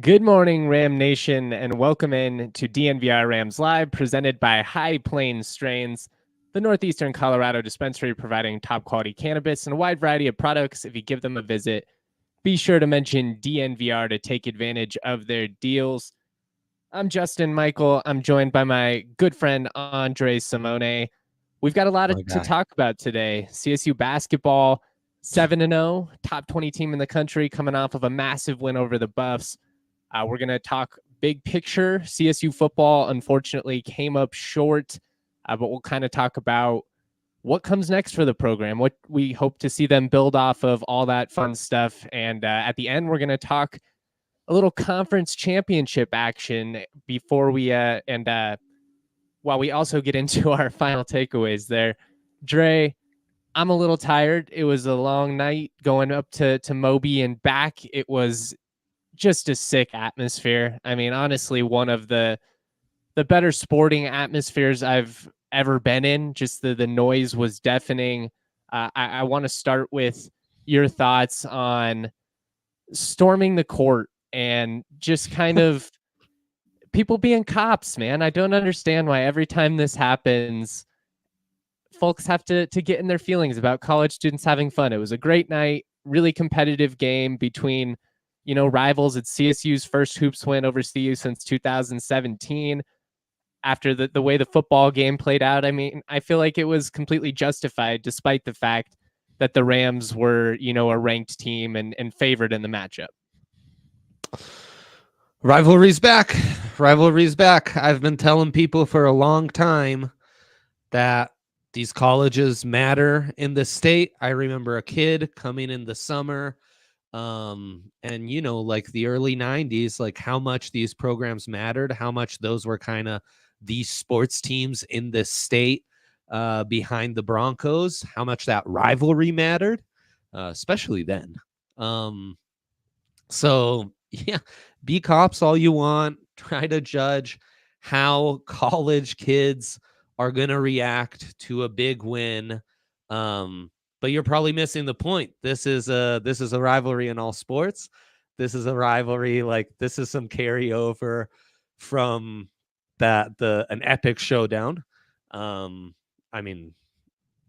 Good morning, Ram Nation, and welcome in to DNVR Rams Live, presented by High Plainz Strains, the Northeastern Colorado dispensary providing top-quality cannabis and a wide variety of products. If you give them a visit, be sure to mention DNVR to take advantage of their deals. I'm Justin Michael. I'm joined by my good friend, Andre Simone. We've got a lot to talk about today. CSU basketball, 7-0, top 20 team in the country, coming off of a massive win over the Buffs. We're going to talk big picture. CSU football, unfortunately, came up short, but we'll kind of talk about what comes next for the program, what we hope to see them build off of, all that fun stuff. And at the end, we're going to talk a little conference championship action before we, while we also get into our final takeaways there. Dre, I'm a little tired. It was a long night going up to Moby and back. It was just a sick atmosphere. I mean, honestly, one of the better sporting atmospheres I've ever been in. Just the noise was deafening. I want to start with your thoughts on storming the court and just kind of people being cops, man. I don't understand why every time this happens, folks have to get in their feelings about college students having fun. It was a great night, really competitive game between rivals. It's CSU's first hoops win over CU since 2017. After the way the football game played out, I mean, I feel like it was completely justified, despite the fact that the Rams were, a ranked team and favored in the matchup. Rivalry's back. Rivalry's back. I've been telling people for a long time that these colleges matter in the state. I remember a kid coming in the summer, and like the early 90s, like how much these programs mattered, how much those were kind of these sports teams in the state behind the Broncos, how much that rivalry mattered, especially then. So yeah, be cops all you want. Try to judge how college kids are going to react to a big win. But you're probably missing the point. This is a rivalry in all sports. This is a rivalry, like this is some carryover from an epic showdown. I mean,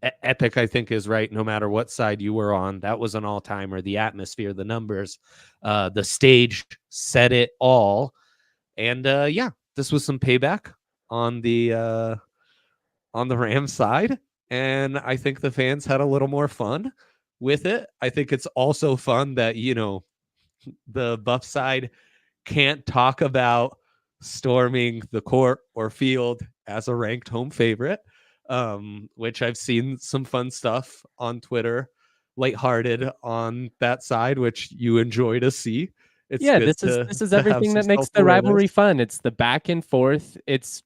epic, I think, is right no matter what side you were on. That was an all-timer. The atmosphere, the numbers, the stage said it all. And this was some payback on the Rams side. And I think the fans had a little more fun with it. I think it's also fun that, the Buff side can't talk about storming the court or field as a ranked home favorite, which I've seen some fun stuff on Twitter, lighthearted on that side, which you enjoy to see. This is everything that makes the rivalry fun. It's the back and forth. It's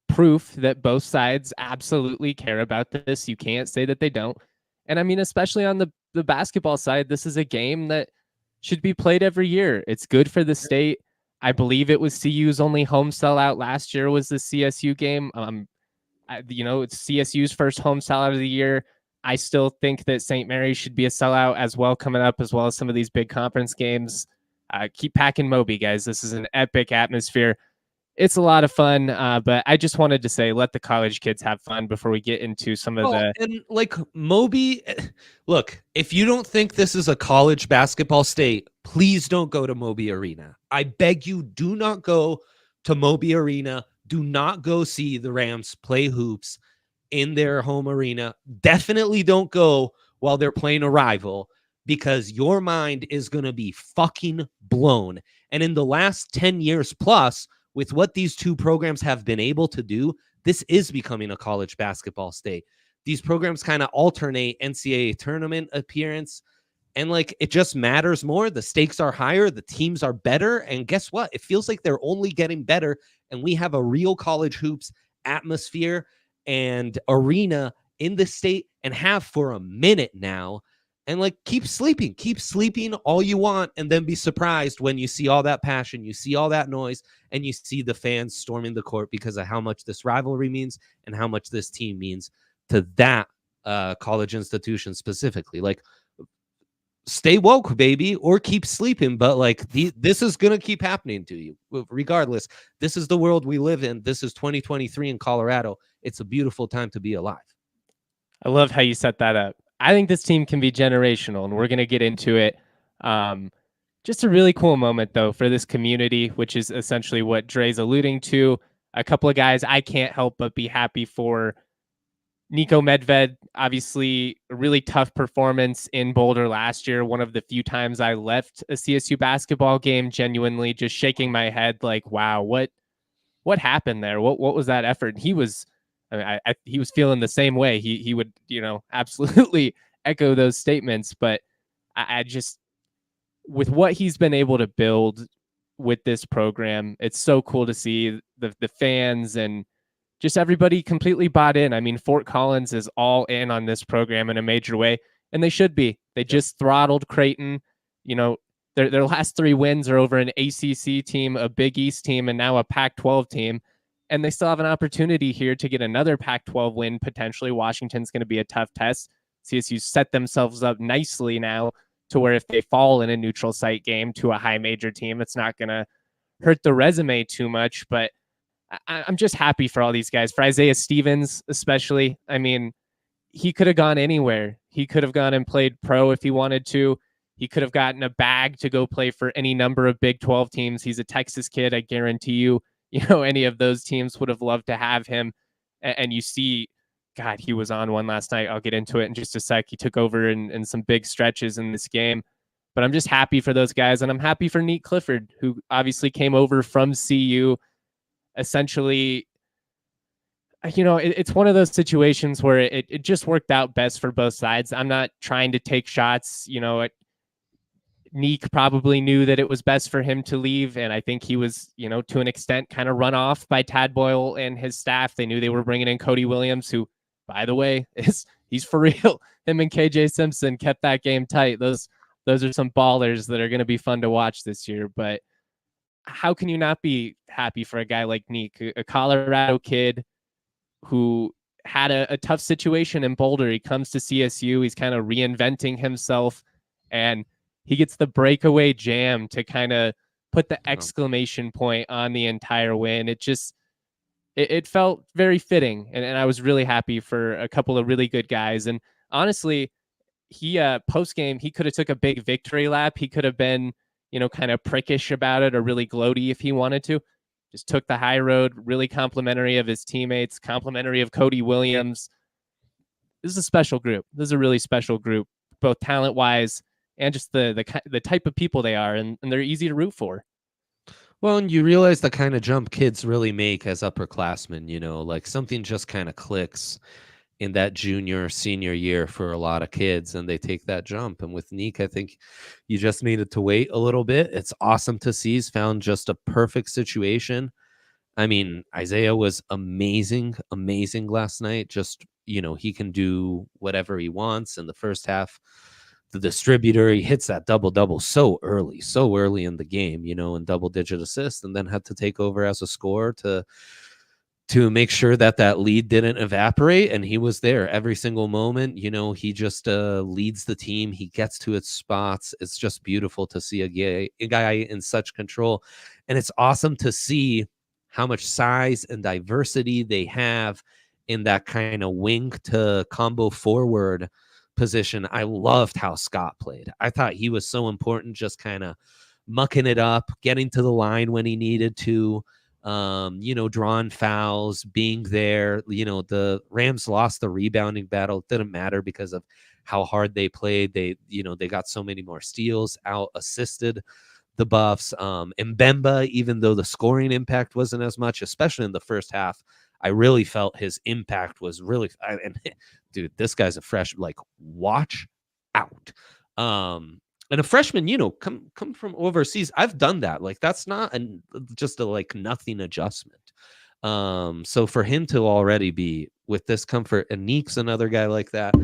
proof that both sides absolutely care about this. You can't say that they don't. And I mean, especially on the basketball side, this is a game that should be played every year. It's good for the state. I believe it was CU's only home sellout last year was the CSU game. It's CSU's first home sellout of the year. I still think that St. Mary's should be a sellout as well coming up, as well as some of these big conference games. Keep packing Moby, guys. This is an epic atmosphere. It's a lot of fun, but I just wanted to say, let the college kids have fun before we get into some of the... And like Moby, look, if you don't think this is a college basketball state, please don't go to Moby Arena. I beg you, do not go to Moby Arena. Do not go see the Rams play hoops in their home arena. Definitely don't go while they're playing a rival, because your mind is going to be fucking blown. And in the last 10 years plus, with what these two programs have been able to do, this is becoming a college basketball state. These programs kind of alternate NCAA tournament appearance And like, it just matters more. The stakes are higher. The teams are better. And guess what? It feels like they're only getting better. And we have a real college hoops atmosphere and arena in the state, and have for a minute now. And like, keep sleeping all you want, and then be surprised when you see all that passion, you see all that noise, and you see the fans storming the court because of how much this rivalry means and how much this team means to that college institution specifically. Like, stay woke, baby, or keep sleeping. But like, this is going to keep happening to you regardless. This is the world we live in. This is 2023 in Colorado. It's a beautiful time to be alive. I love how you set that up. I think this team can be generational, and we're going to get into it. Just a really cool moment, though, for this community, which is essentially what Dre's alluding to. A couple of guys I can't help but be happy for. Nico Medved, obviously a really tough performance in Boulder last year. One of the few times I left a CSU basketball game genuinely just shaking my head like, wow, what happened there? What was that effort? He was, he was feeling the same way. He would, absolutely echo those statements. But I just, with what he's been able to build with this program, it's so cool to see the fans and just everybody completely bought in. I mean, Fort Collins is all in on this program in a major way, and they should be. They just throttled Creighton. Their last 3 wins are over an ACC team, a Big East team, and now a Pac-12 team. And they still have an opportunity here to get another Pac-12 win, potentially. Washington's going to be a tough test. CSU set themselves up nicely now to where if they fall in a neutral site game to a high major team, it's not going to hurt the resume too much. But I'm just happy for all these guys, for Isaiah Stevens especially. I mean, he could have gone anywhere. He could have gone and played pro if he wanted to. He could have gotten a bag to go play for any number of Big 12 teams. He's a Texas kid. I guarantee you, any of those teams would have loved to have him. And you see, God, he was on one last night. I'll get into it in just a sec. He took over in some big stretches in this game. But I'm just happy for those guys. And I'm happy for Nique Clifford, who obviously came over from CU. Essentially, it's one of those situations where it just worked out best for both sides. I'm not trying to take shots. Nique probably knew that it was best for him to leave, and I think he was, to an extent, kind of run off by Tad Boyle and his staff. They knew they were bringing in Cody Williams, who, by the way, he's for real. Him and KJ Simpson kept that game tight. Those are some ballers that are going to be fun to watch this year. But how can you not be happy for a guy like Nique, a Colorado kid who had a tough situation in Boulder? He comes to CSU. He's kind of reinventing himself, and he gets the breakaway jam to kind of put the exclamation point on the entire win. It felt very fitting, and I was really happy for a couple of really good guys. And honestly, he post-game, he could have took a big victory lap. He could have been kind of prickish about it or really gloaty if he wanted to. Just took the high road, really complimentary of his teammates, complimentary of Cody Williams. This is a special group. This is a really special group, both talent-wise and just the type of people they are, and they're easy to root for. Well, and you realize the kind of jump kids really make as upperclassmen, like something just kind of clicks in that junior, senior year for a lot of kids, and they take that jump. And with Nique, I think you just needed to wait a little bit. It's awesome to see he's found just a perfect situation. I mean, Isaiah was amazing last night. Just, he can do whatever he wants in the first half. The distributor, he hits that double-double so early in the game, and double-digit assists, and then had to take over as a scorer to make sure that lead didn't evaporate. And he was there every single moment. He just leads the team. He gets to its spots. It's just beautiful to see a guy in such control. And it's awesome to see how much size and diversity they have in that kind of wing to combo forward position. I loved how Scott played. I thought he was so important, just kind of mucking it up, getting to the line when he needed to, drawing fouls, being there. The Rams lost the rebounding battle. It didn't matter because of how hard they played. They got so many more steals, out assisted the Buffs. Mbemba, even though the scoring impact wasn't as much, especially in the first half, I really felt his impact was really, and dude, this guy's a fresh, watch out. And a freshman, come from overseas. I've done that. Like, that's not just a like nothing adjustment. So for him to already be with this comfort, and Nique's another guy like that.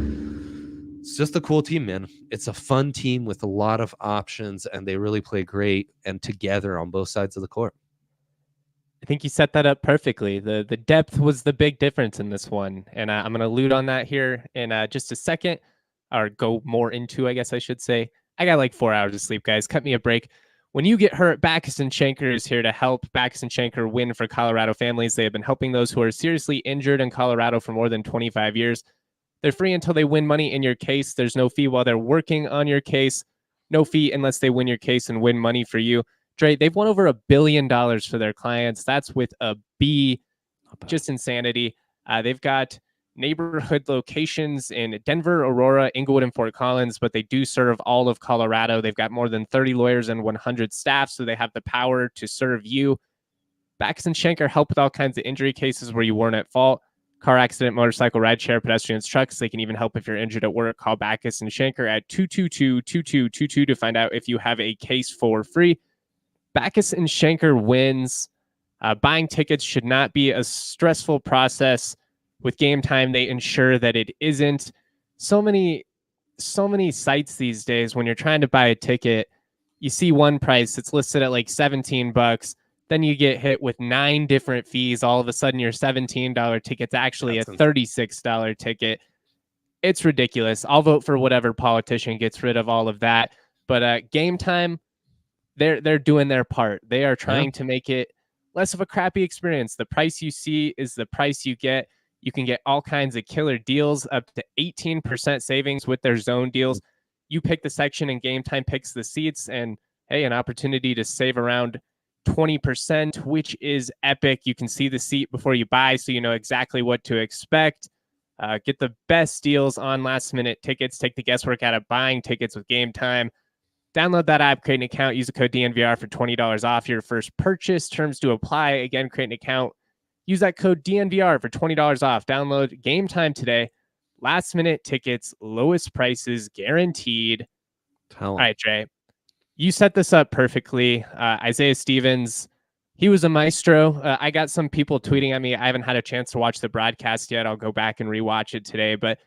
It's just a cool team, man. It's a fun team with a lot of options, and they really play great and together on both sides of the court. I think you set that up perfectly. The depth was the big difference in this one, and I'm going to allude on that here in just a second, or go more into, I guess I should say. I got like 4 hours of sleep, guys. Cut me a break. When you get hurt, Backus and Schenker is here to help. Backus and Schenker win for Colorado families. They have been helping those who are seriously injured in Colorado for more than 25 years. They're free until they win money in your case. There's no fee while they're working on your case. No fee unless they win your case and win money for you. Dre, they've won over $1 billion for their clients. That's with a B. Just insanity. They've got neighborhood locations in Denver, Aurora, Inglewood, and Fort Collins, but they do serve all of Colorado. They've got more than 30 lawyers and 100 staff, so they have the power to serve you. Backus and Schenker help with all kinds of injury cases where you weren't at fault. Car accident, motorcycle, rideshare, pedestrians, trucks. They can even help if you're injured at work. Call Backus and Schenker at 222-2222 to find out if you have a case for free. Backus and Schenker wins. Buying tickets should not be a stressful process. With Game Time, they ensure that it isn't. So many sites these days, when you're trying to buy a ticket, you see one price, it's listed at like $17. Then you get hit with 9 different fees. All of a sudden, your $17 ticket's actually a $36 ticket. It's ridiculous. I'll vote for whatever politician gets rid of all of that. But Game Time, they're doing their part. They are trying to make it less of a crappy experience. The price you see is the price you get. You can get all kinds of killer deals, up to 18% savings with their zone deals. You pick the section and Game Time picks the seats, and hey, an opportunity to save around 20%, which is epic. You can see the seat before you buy, so you know exactly what to expect. Get the best deals on last-minute tickets. Take the guesswork out of buying tickets with Game Time. Download that app, create an account, use the code DNVR for $20 off your first purchase. Terms to apply. Again, create an account. Use that code DNVR for $20 off. Download Game Time today. Last-minute tickets, lowest prices, guaranteed. All right, Jay. You set this up perfectly. Isaiah Stevens, he was a maestro. I got some people tweeting at me. I haven't had a chance to watch the broadcast yet. I'll go back and rewatch it today. But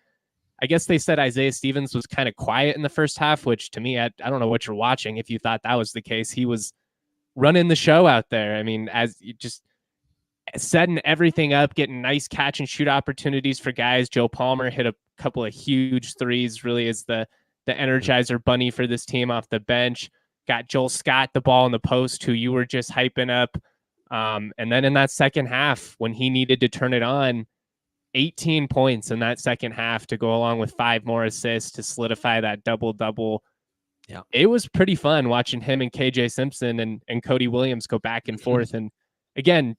I guess they said Isaiah Stevens was kind of quiet in the first half, which to me, I don't know what you're watching. If you thought that was the case, he was running the show out there. I mean, as you just setting everything up, getting nice catch and shoot opportunities for guys. Joe Palmer hit a couple of huge threes, really is the energizer bunny for this team off the bench. Got Joel Scott the ball in the post, who you were just hyping up. And then in that second half, when he needed to turn it on, 18 points in that second half to go along with 5 more assists to solidify that double-double. Yeah, it was pretty fun watching him and KJ Simpson and Cody Williams go back and forth. And again,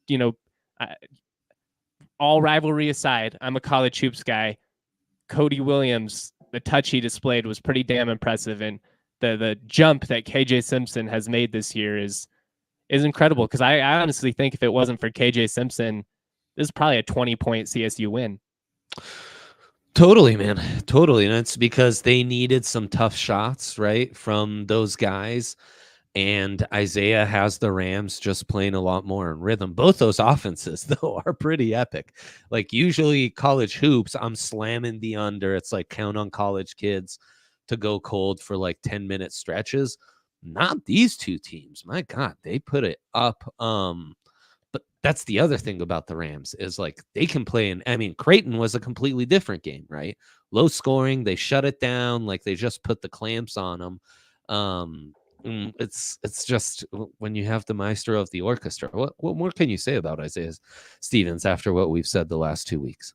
all rivalry aside, I'm a college hoops guy. Cody Williams, the touch he displayed was pretty damn impressive. And the jump that KJ Simpson has made this year is incredible. Because I honestly think if it wasn't for KJ Simpson, this is probably a 20-point CSU win. Totally, man. Totally. And it's because they needed some tough shots, right, from those guys. And Isaiah has the Rams just playing a lot more in rhythm. Both those offenses, though, are pretty epic. Like, usually college hoops, I'm slamming the under. It's like count on college kids to go cold for like 10-minute stretches. Not these two teams. My God, they put it up. But that's the other thing about the Rams is like they can play. And I mean, Creighton was a completely different game, right? Low scoring. They shut it down. Like they just put the clamps on them. It's just when you have the maestro of the orchestra. What more can you say about Isaiah Stevens after what we've said the last 2 weeks?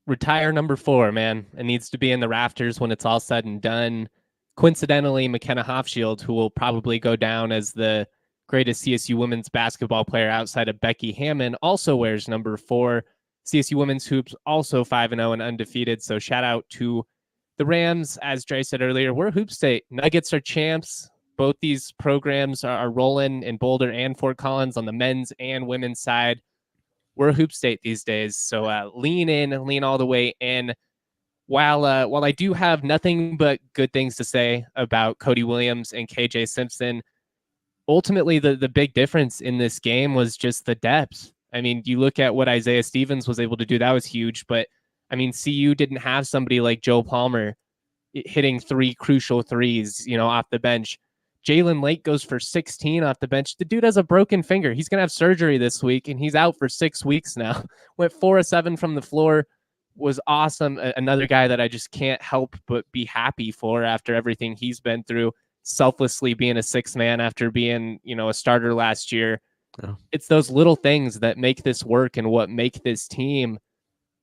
Retire number 4, man. It needs to be in the rafters when it's all said and done. Coincidentally, McKenna Hofschild, who will probably go down as the greatest CSU women's basketball player outside of Becky Hammond, also wears number 4. CSU women's hoops also 5-0 and undefeated. So shout out to the Rams. As Dre said earlier, we're Hoop State. Nuggets are champs. Both these programs are rolling in Boulder and Fort Collins on the men's and women's side. We're Hoop State these days. So lean in, lean all the way in. while I do have nothing but good things to say about Cody Williams and KJ Simpson, ultimately the big difference in this game was just the depth. I mean, you look at what Isaiah Stevens was able to do, that was huge. But I mean, CU didn't have somebody like Joe Palmer hitting 3 crucial threes, off the bench. Jalen Lake goes for 16 off the bench. The dude has a broken finger. He's going to have surgery this week, and he's out for 6 weeks now. Went 4 of 7 from the floor, was awesome. Another guy that I just can't help but be happy for after everything he's been through, selflessly being a 6th man after being, a starter last year. Oh. It's those little things that make this work and what make this team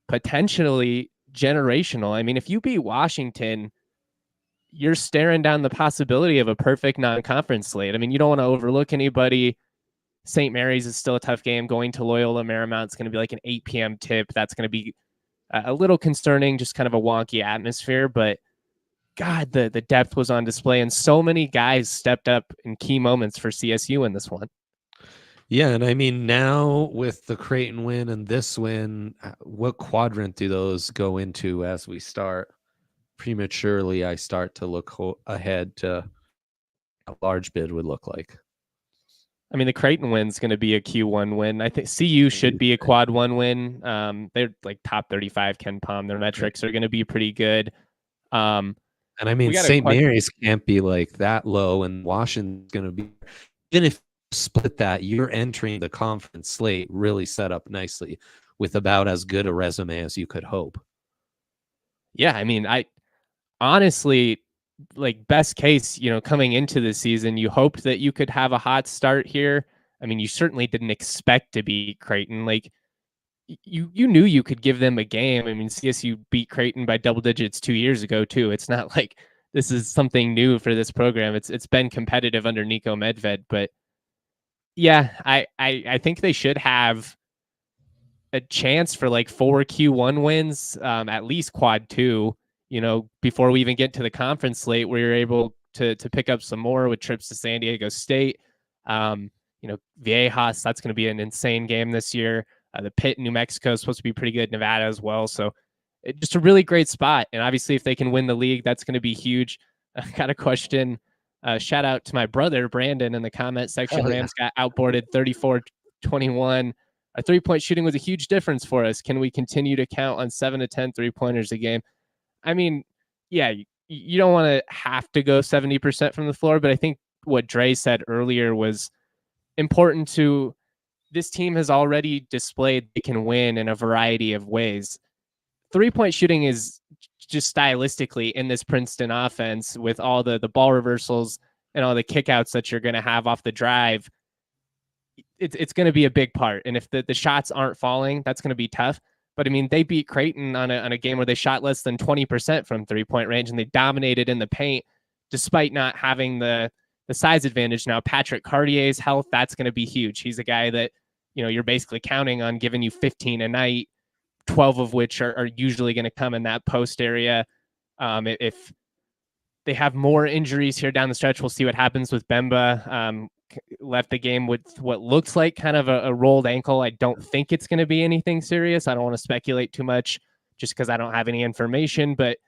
potentially generational. I mean, if you beat Washington, you're staring down the possibility of a perfect non-conference slate. I mean, you don't want to overlook anybody. St. Mary's is still a tough game. Going to Loyola Marymount's going to be like an 8 p.m. tip. That's going to be a little concerning, just kind of a wonky atmosphere. But God, the depth was on display, and so many guys stepped up in key moments for CSU in this one. Yeah, and I mean, now with the Creighton win and this win, what quadrant do those go into as we start? Prematurely, I start to look ahead to a large bid would look like. I mean, the Creighton win's going to be a Q1 win. I think CU should be a quad 1 win. They're like top 35 Ken Palm. Their metrics are going to be pretty good. And I mean, St. Mary's can't be like that low, and Washington's going to be, even if you split that, you're entering the conference slate really set up nicely with about as good a resume as you could hope. Yeah, I mean, I honestly, like, best case, coming into the season, you hoped that you could have a hot start here. I mean, you certainly didn't expect to beat Creighton. Like, you knew you could give them a game. I mean, CSU beat Creighton by double digits 2 years ago too. It's not like this is something new for this program. It's been competitive under Nico Medved, but yeah, I think they should have a chance for like 4 Q1 wins, at least quad 2, before we even get to the conference slate where you're able to pick up some more with trips to San Diego State. Viejas, that's going to be an insane game this year. The Pitt in New Mexico is supposed to be pretty good. Nevada as well. So just a really great spot. And obviously, if they can win the league, that's going to be huge. I got a question. Shout out to my brother, Brandon, in the comment section. Rams got outboarded 34-21. Our 3-point shooting was a huge difference for us. Can we continue to count on 7 to 10 3-pointers a game? I mean, yeah, you don't want to have to go 70% from the floor, but I think what Dre said earlier was important to this team has already displayed they can win in a variety of ways. 3-point shooting is just stylistically in this Princeton offense with all the ball reversals and all the kickouts that you're going to have off the drive. It's going to be a big part. And if the shots aren't falling, that's going to be tough. But I mean, they beat Creighton on a game where they shot less than 20% from 3-point range, and they dominated in the paint despite not having the size advantage. Now, Patrick Cartier's health, that's going to be huge. He's a guy that, you're basically counting on giving you 15 a night, 12 of which are usually going to come in that post area. If they have more injuries here down the stretch, we'll see what happens with Bemba. Left the game with what looks like kind of a rolled ankle. I don't think it's going to be anything serious. I don't want to speculate too much just because I don't have any information, but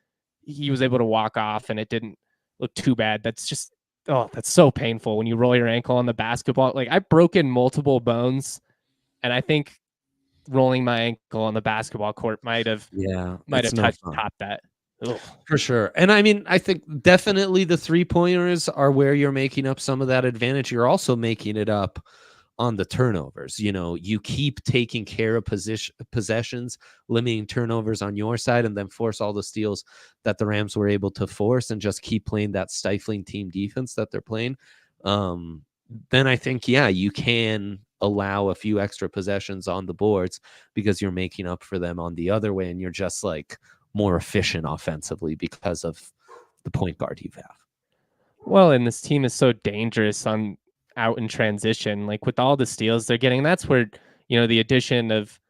he was able to walk off and it didn't look too bad. That's just, that's so painful when you roll your ankle on the basketball. Like, I've broken multiple bones, and I think rolling my ankle on the basketball court might have topped that. Ugh. For sure. And I mean, I think definitely the 3-pointers are where you're making up some of that advantage. You're also making it up on the turnovers. You keep taking care of possessions, limiting turnovers on your side, and then force all the steals that the Rams were able to force and just keep playing that stifling team defense that they're playing. Then I think, you can allow a few extra possessions on the boards because you're making up for them on the other way, and you're just like more efficient offensively because of the point guard you have. Well, and this team is so dangerous on out in transition, like with all the steals they're getting. That's where, the addition of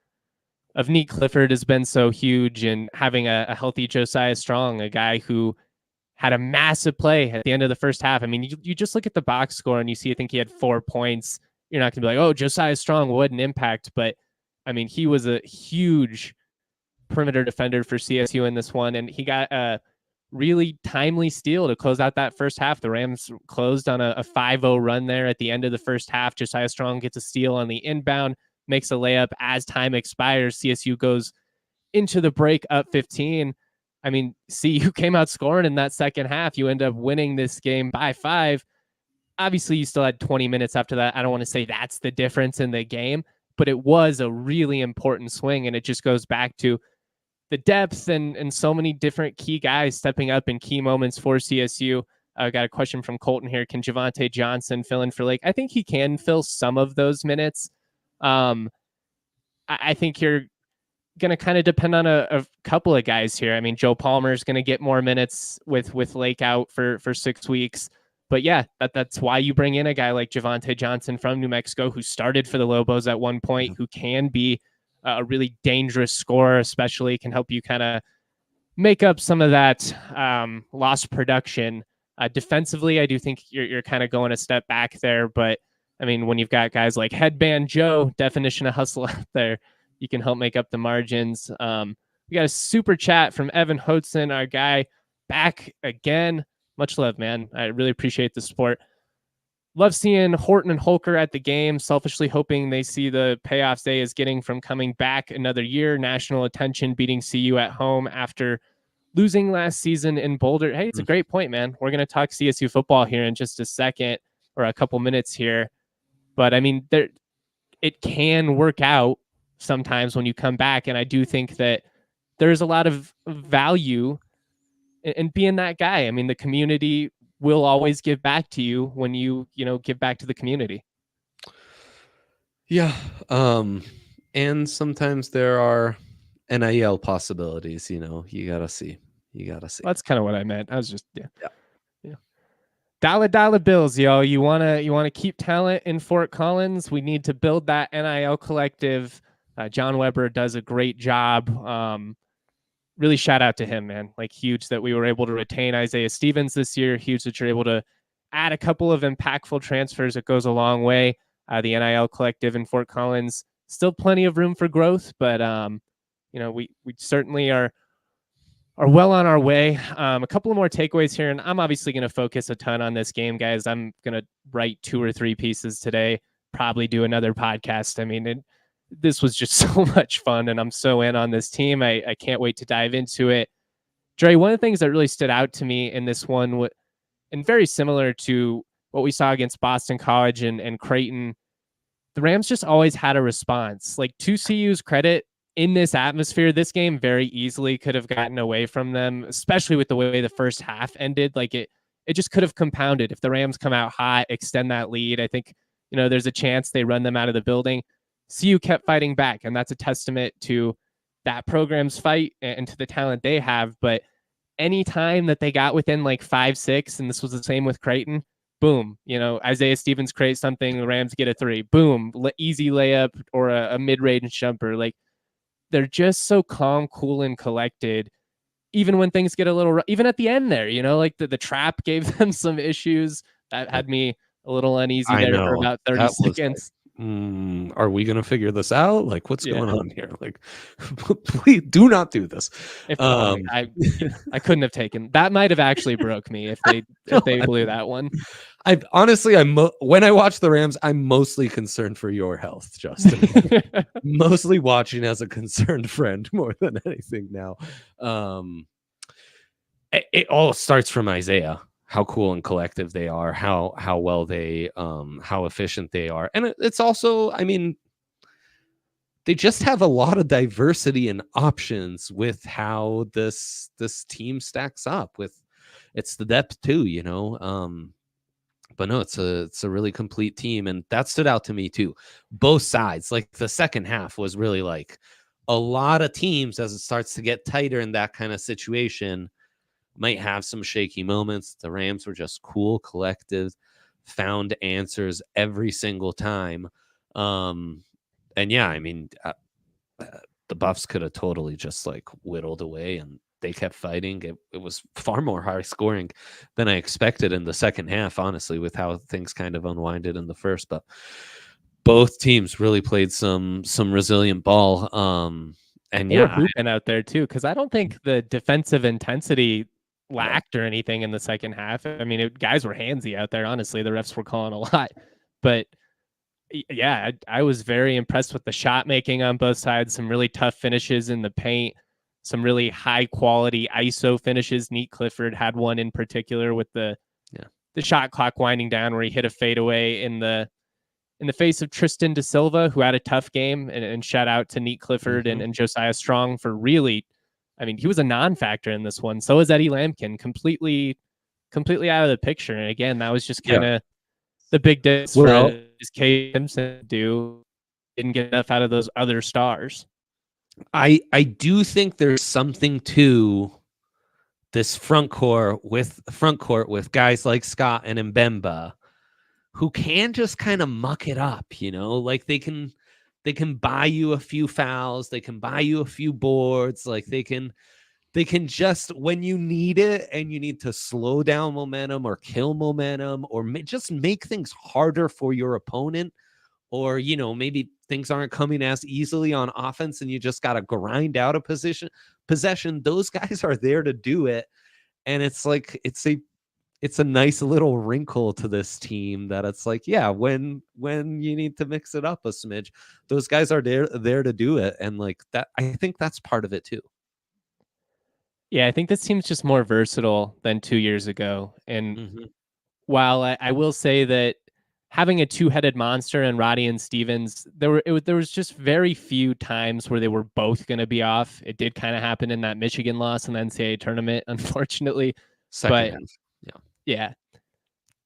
Nique Clifford has been so huge, and having a healthy Josiah Strong, a guy who had a massive play at the end of the first half. I mean, you just look at the box score and you see, I think he had 4 points. You're not going to be like, oh, Josiah Strong, what an impact. But I mean, he was a huge perimeter defender for CSU in this one, and he got a really timely steal to close out that first half. The Rams closed on a 5-0 run there at the end of the first half. Josiah Strong gets a steal on the inbound, makes a layup as time expires. CSU goes into the break up 15. I mean, CU came out scoring in that second half. You end up winning this game by 5. Obviously, you still had 20 minutes after that. I don't want to say that's the difference in the game, but it was a really important swing, and it just goes back to the depth and so many different key guys stepping up in key moments for CSU. I got a question from Colton here. Can Javonte Johnson fill in for Lake? I think he can fill some of those minutes. I think you're going to kind of depend on a couple of guys here. I mean, Joe Palmer is going to get more minutes with Lake out for 6 weeks. But yeah, that's why you bring in a guy like Javonte Johnson from New Mexico, who started for the Lobos at one point, who can be a really dangerous scorer, especially can help you kind of make up some of that lost production. Defensively, I do think you're kind of going a step back there. But I mean, when you've got guys like Headband Joe, definition of hustle out there, you can help make up the margins. We got a super chat from Evan Hodson, our guy, back again. Much love, man. I really appreciate the support. Love seeing Horton and Holker at the game. Selfishly hoping they see the payoffs they is getting from coming back another year. National attention, beating CU at home after losing last season in Boulder. Hey, it's a great point, man. We're going to talk CSU football here in just a second, or a couple minutes here. But I mean, it can work out sometimes when you come back. And I do think that there's a lot of value in being that guy. I mean, the community will always give back to you when you give back to the community. Yeah. And sometimes there are NIL possibilities, you gotta see. Well, that's kind of what I meant. I was just, yeah. Dollar bills, yo. You wanna keep talent in Fort Collins. We need to build that NIL collective. John Weber does a great job. Really shout out to him, man. Like, huge that we were able to retain Isaiah Stevens this year. Huge that you're able to add a couple of impactful transfers. It goes a long way. The NIL collective in Fort Collins, still plenty of room for growth, but we certainly are well on our way. A couple of more takeaways here, and I'm obviously going to focus a ton on this game, guys. I'm going to write 2 or 3 pieces today, probably do another podcast. I mean, this was just so much fun, and I'm so in on this team. I can't wait to dive into it. Dre, one of the things that really stood out to me in this one, and very similar to what we saw against Boston College and Creighton, the Rams just always had a response. Like, to CU's credit, in this atmosphere, this game very easily could have gotten away from them, especially with the way the first half ended. Like, it just could have compounded. If the Rams come out hot, extend that lead, I think, there's a chance they run them out of the building. CU kept fighting back, and that's a testament to that program's fight and to the talent they have. But any time that they got within like 5-6, and this was the same with Creighton, boom, Isaiah Stevens creates something, the Rams get a 3, boom, easy layup or a mid-range jumper. Like, they're just so calm, cool, and collected, even when things get a little, even at the end there, like the trap gave them some issues that had me a little uneasy there for about 30 seconds. Are we going to figure this out? Like, what's going on here? Like, please do not do this. I couldn't have taken that. Might have actually broke me if they blew that one. When I watch the Rams, I'm mostly concerned for your health, Justin. Mostly watching as a concerned friend more than anything now. It all starts from Isaiah. How cool and collective they are, how well they, how efficient they are. And it's also, I mean, they just have a lot of diversity and options with how this team stacks up with. It's the depth too, but no, it's a really complete team. And that stood out to me too. Both sides, like the second half was really like a lot of teams as it starts to get tighter in that kind of situation might have some shaky moments. The Rams were just cool, collective, found answers every single time. And yeah, I mean, the Buffs could have totally just like whittled away, and they kept fighting. It was far more high scoring than I expected in the second half, honestly, with how things kind of unwinded in the first. But both teams really played some resilient ball. And They were yeah, hooping out there too, because I don't think the defensive intensity lacked or anything in the second half. I mean, guys were handsy out there. Honestly, the refs were calling a lot, but yeah, I was very impressed with the shot making on both sides. Some really tough finishes in the paint, some really high quality ISO finishes. Nique Clifford had one in particular with the shot clock winding down where he hit a fadeaway in the face of Tristan Da Silva, who had a tough game. And shout out to Nique Clifford and Josiah Strong for really, I mean, he was a non-factor in this one. So is Eddie Lampkin, completely out of the picture. And again, that was just kind of the big difference for Cade Simpson didn't get enough out of those other stars. I do think there's something to this front court with guys like Scott and Mbemba who can just kind of muck it up, like they can buy you a few fouls, they can buy you a few boards, like they can just, when you need it and you need to slow down momentum or kill momentum or just make things harder for your opponent, or maybe things aren't coming as easily on offense and you just got to grind out a possession, those guys are there to do it. And it's like it's a nice little wrinkle to this team that it's like, yeah, when you need to mix it up a smidge, those guys are there to do it. And like that, I think that's part of it too. Yeah, I think this team's just more versatile than 2 years ago. And while I will say that having a two-headed monster in Roddy and Stevens, there was just very few times where they were both going to be off. It did kind of happen in that Michigan loss in the NCAA tournament, unfortunately. Second half. Yeah.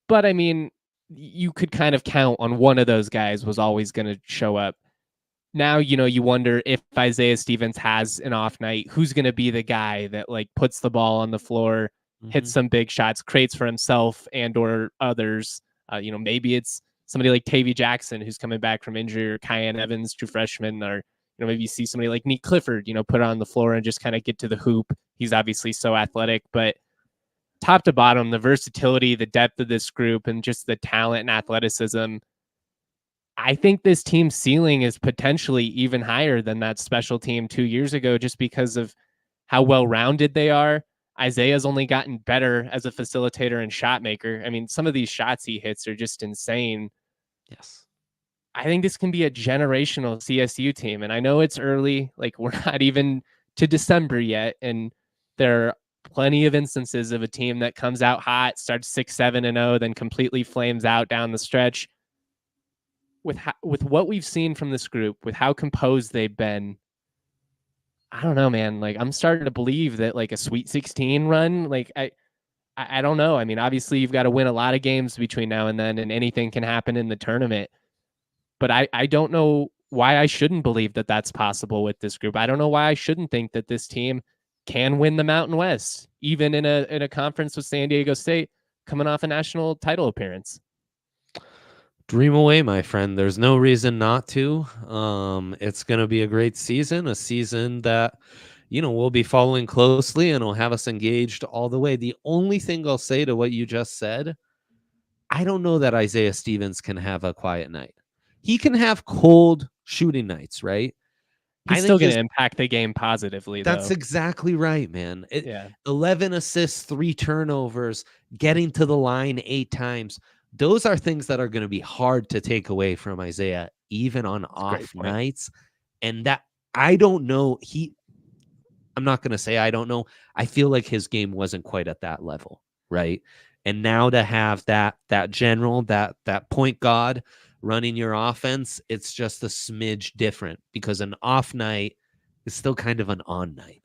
But I mean, you could kind of count on one of those guys was always going to show up. Now, you wonder if Isaiah Stevens has an off night, who's going to be the guy that like puts the ball on the floor, hits some big shots, creates for himself and or others. Maybe it's somebody like Tavy Jackson who's coming back from injury, or Kyan Evans, true freshman, or maybe you see somebody like Nique Clifford, put it on the floor and just kind of get to the hoop. He's obviously so athletic, but top to bottom, the versatility, the depth of this group, and just the talent and athleticism, I think this team's ceiling is potentially even higher than that special team 2 years ago, just because of how well-rounded they are. Isaiah's only gotten better as a facilitator and shot maker. I mean, some of these shots he hits are just insane. Yes. I think this can be a generational CSU team. And I know it's early, like we're not even to December yet. And there are plenty of instances of a team that comes out hot, starts 6-7-0, then completely flames out down the stretch. With what we've seen from this group, with how composed they've been, I don't know, man. Like I'm starting to believe that like a Sweet 16 run, like I don't know. I mean, obviously you've got to win a lot of games between now and then, and anything can happen in the tournament. But I don't know why I shouldn't believe that that's possible with this group. I don't know why I shouldn't think that this team can win the Mountain West, even in a conference with San Diego State coming off a national title appearance. Dream away, my friend. There's no reason not to. It's going to be a great season, a season that, we'll be following closely and will have us engaged all the way. The only thing I'll say to what you just said, I don't know that Isaiah Stevens can have a quiet night. He can have cold shooting nights, right? He's still going to impact the game positively, That's though. Exactly right, man. 11 assists, 3 turnovers, getting to the line 8 times. Those are things that are going to be hard to take away from Isaiah, even on off nights. And that, I don't know. I'm not going to say I don't know. I feel like his game wasn't quite at that level, right? And now to have that general, that point guard running your offense, it's just a smidge different, because an off night is still kind of an on night.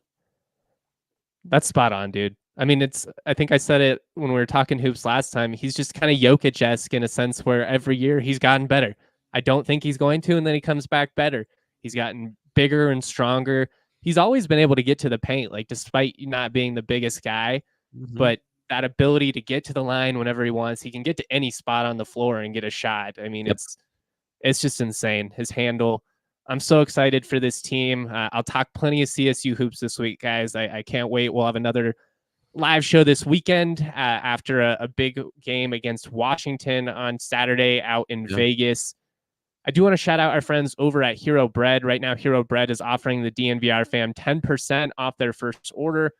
That's spot on, dude. I mean, I think I said it when we were talking hoops last time. He's just kind of Jokic-esque in a sense where every year he's gotten better. I don't think he's going to, and then he comes back better. He's gotten bigger and stronger. He's always been able to get to the paint, like despite not being the biggest guy, but that ability to get to the line whenever he wants. He can get to any spot on the floor and get a shot. I mean, it's just insane. His handle. I'm so excited for this team. I'll talk plenty of CSU hoops this week, guys. I can't wait. We'll have another live show this weekend after a big game against Washington on Saturday out in Vegas. I do want to shout out our friends over at Hero Bread. Right now, Hero Bread is offering the DNVR fam 10% off their first order.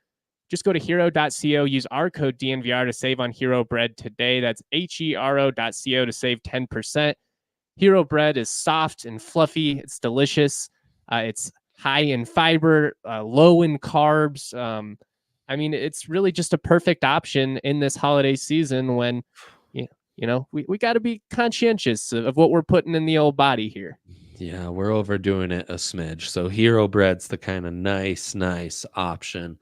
Just go to hero.co, use our code DNVR to save on Hero Bread today. That's hero.co to save 10%. Hero Bread is soft and fluffy. It's delicious. It's high in fiber, low in carbs. I mean, it's really just a perfect option in this holiday season when, we got to be conscientious of what we're putting in the old body here. Yeah, we're overdoing it a smidge. So Hero Bread's the kind of nice option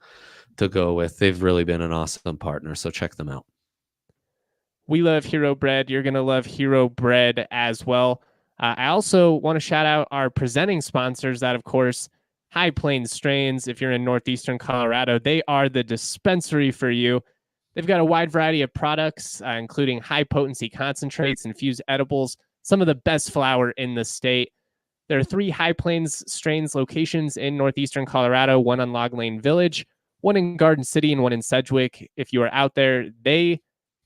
to go with. They've really been an awesome partner, so check them out. We love Hero Bread. You're going to love Hero Bread as well. I also want to shout out our presenting sponsors that, of course, High Plainz Strains. If you're in northeastern Colorado, they are the dispensary for you. They've got a wide variety of products, including high-potency concentrates, infused edibles, some of the best flower in the state. There are 3 High Plainz Strains locations in northeastern Colorado, one on Log Lane Village, one in Garden City, and one in Sedgwick. If you are out there, they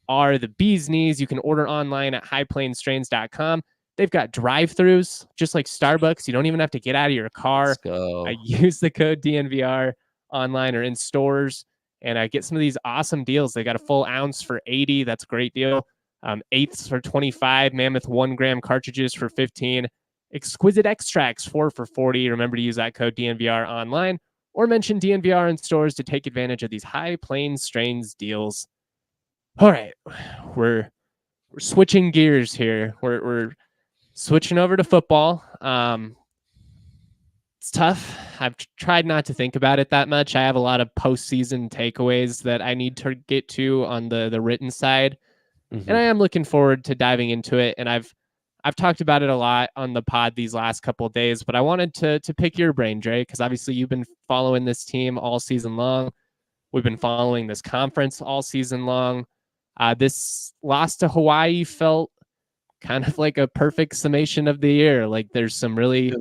are the bee's knees. You can order online at highplainstrains.com. They've got drive-thrus, just like Starbucks. You don't even have to get out of your car. Let's go. I use the code DNVR online or in stores, and I get some of these awesome deals. They got a full ounce for $80. That's a great deal. Eighths for $25. Mammoth 1 gram cartridges for $15. Exquisite extracts 4 for $40. Remember to use that code DNVR online or mention DNVR in stores to take advantage of these High Plainz Strains deals. All right, we're switching gears here. We're switching over to football. It's tough. I've tried not to think about it that much. I have a lot of postseason takeaways that I need to get to on the written side, and I am looking forward to diving into it. And I've talked about it a lot on the pod these last couple of days, but I wanted to pick your brain, Dre, because obviously you've been following this team all season long. We've been following this conference all season long. This loss to Hawaii felt kind of like a perfect summation of the year. Like there's some really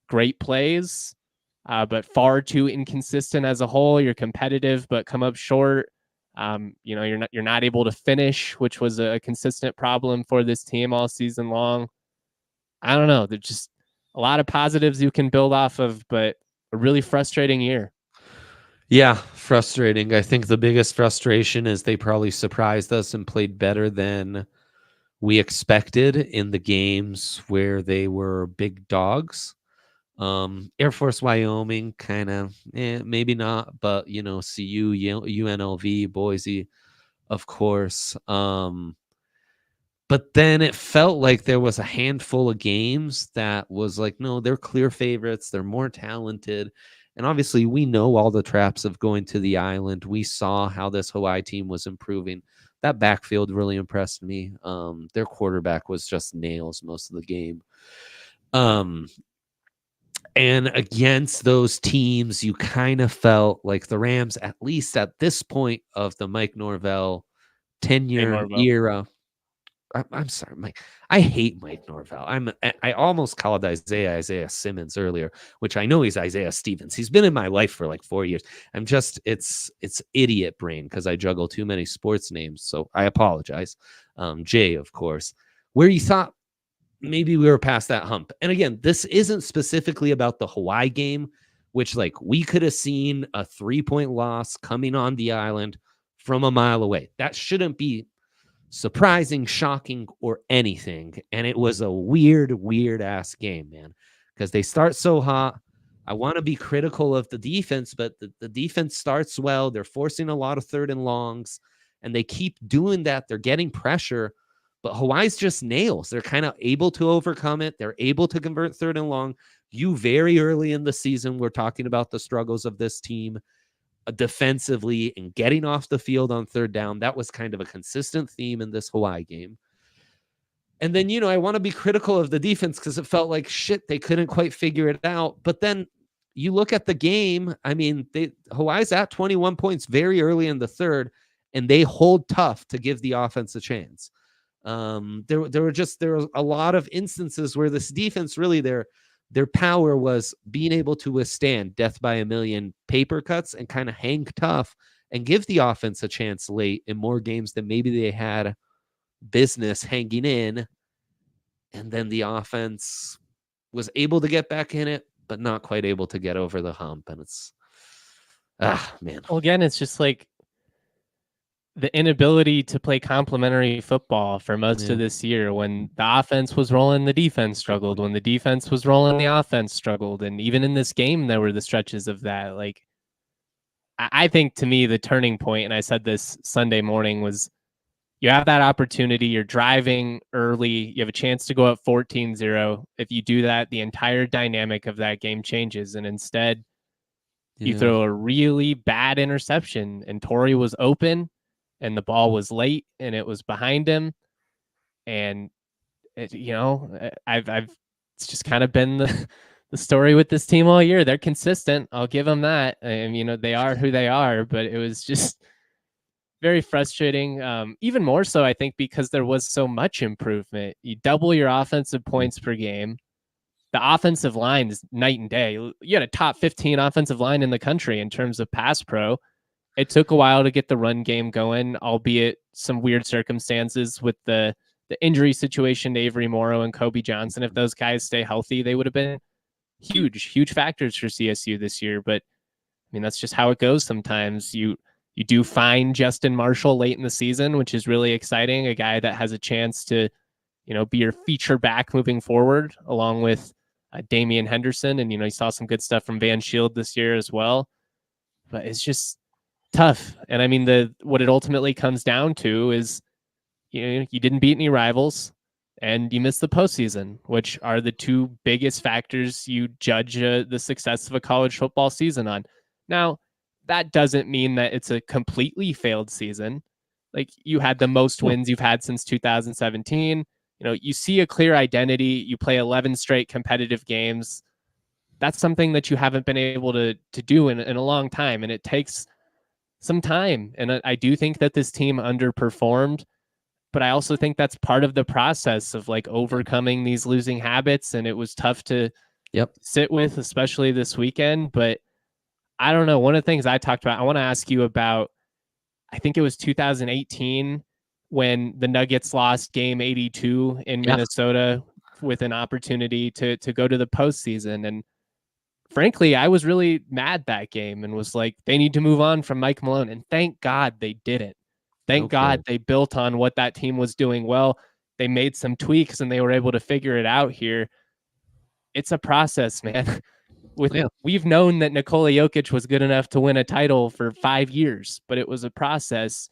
great plays, but far too inconsistent as a whole. You're competitive, but come up short. You're not able to finish, which was a consistent problem for this team all season long. I don't know. There's just a lot of positives you can build off of, but a really frustrating year. Yeah, frustrating. I think the biggest frustration is they probably surprised us and played better than we expected in the games where they were big dogs. Air Force Wyoming, kind of, maybe not, but CU, UNLV, Boise, of course. But then it felt like there was a handful of games that was like, no, they're clear favorites. They're more talented. And obviously, we know all the traps of going to the island. We saw how this Hawaii team was improving. That backfield really impressed me. Their quarterback was just nails most of the game. And against those teams, you kind of felt like the Rams, at least at this point of the Mike Norvell tenure era. I'm sorry, Mike. I hate Mike Norvell. I almost called Isaiah Simmons earlier, which I know he's Isaiah Stevens. He's been in my life for like 4 years. It's idiot brain because I juggle too many sports names. So I apologize. Jay, of course, where you thought maybe we were past that hump. And again, this isn't specifically about the Hawaii game, which like we could have seen a 3-point loss coming on the island from a mile away. That shouldn't be surprising, shocking, or anything. And it was a weird ass game, man, because they start so hot. I want to be critical of the defense, but the defense starts well. They're forcing a lot of 3rd and longs, and they keep doing that. They're getting pressure, but Hawaii's just nails. They're kind of able to overcome it. They're able to convert 3rd and long. You very early in the season were talking about the struggles of this team defensively and getting off the field on 3rd down. That was kind of a consistent theme in this Hawaii game. And then, I want to be critical of the defense because it felt like shit. They couldn't quite figure it out. But then you look at the game. I mean, Hawaii's at 21 points very early in the 3rd, and they hold tough to give the offense a chance. There were a lot of instances where this defense really their power was being able to withstand death by a million paper cuts and kind of hang tough and give the offense a chance late in more games than maybe they had business hanging in. And then the offense was able to get back in it, but not quite able to get over the hump. And it's, man. Well, again, it's just like the inability to play complementary football for most of this year. When the offense was rolling, the defense struggled. When the defense was rolling, the offense struggled. And even in this game, there were the stretches of that. Like, I think to me, the turning point, and I said this Sunday morning, was you have that opportunity. You're driving early. You have a chance to go up 14-0. If you do that, the entire dynamic of that game changes. And instead, you throw a really bad interception, and Torrey was open, and the ball was late, and it was behind him. And it, I've it's just kind of been the story with this team all year. They're consistent. I'll give them that. And they are who they are, but it was just very frustrating. Even more so, I think, because there was so much improvement. You double your offensive points per game. The offensive line is night and day. You had a top 15 offensive line in the country in terms of pass pro. It took a while to get the run game going, albeit some weird circumstances with the injury situation to Avery Morrow and Kobe Johnson. If those guys stay healthy, they would have been huge factors for CSU this year. But I mean, that's just how it goes sometimes. You do find Justin Marshall late in the season, which is really exciting. A guy that has a chance to, be your feature back moving forward, along with Damian Henderson. And, you saw some good stuff from Van Shield this year as well. But it's just tough. And I mean, what it ultimately comes down to is, you didn't beat any rivals and you missed the postseason, which are the two biggest factors you judge the success of a college football season on. Now, that doesn't mean that it's a completely failed season. Like, you had the most wins you've had since 2017. You see a clear identity. You play 11 straight competitive games. That's something that you haven't been able to do in a long time. And it takes some time. And I do think that this team underperformed, but I also think that's part of the process of like overcoming these losing habits. And it was tough to sit with, especially this weekend. But I don't know. One of the things I talked about, I want to ask you about, I think it was 2018 when the Nuggets lost game 82 in Minnesota with an opportunity to go to the postseason. And frankly, I was really mad that game and was like, they need to move on from Mike Malone. And thank God they didn't. Thank God they built on what that team was doing well. They made some tweaks and they were able to figure it out here. It's a process, man. We've known that Nikola Jokic was good enough to win a title for 5 years, but it was a process.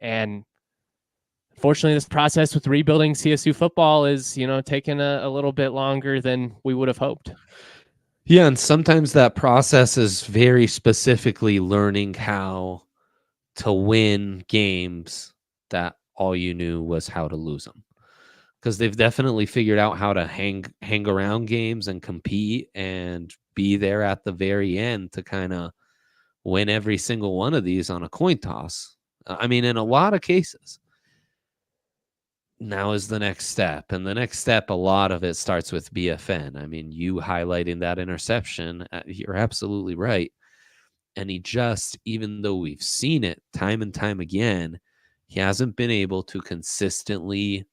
And fortunately, this process with rebuilding CSU football is, taking a little bit longer than we would have hoped. Yeah, and sometimes that process is very specifically learning how to win games that all you knew was how to lose them. Because they've definitely figured out how to hang around games and compete and be there at the very end to kind of win every single one of these on a coin toss. I mean, in a lot of cases. Now is the next step. And the next step, a lot of it starts with BFN. I mean, you highlighting that interception, you're absolutely right. And he just, even though we've seen it time and time again, he hasn't been able to consistently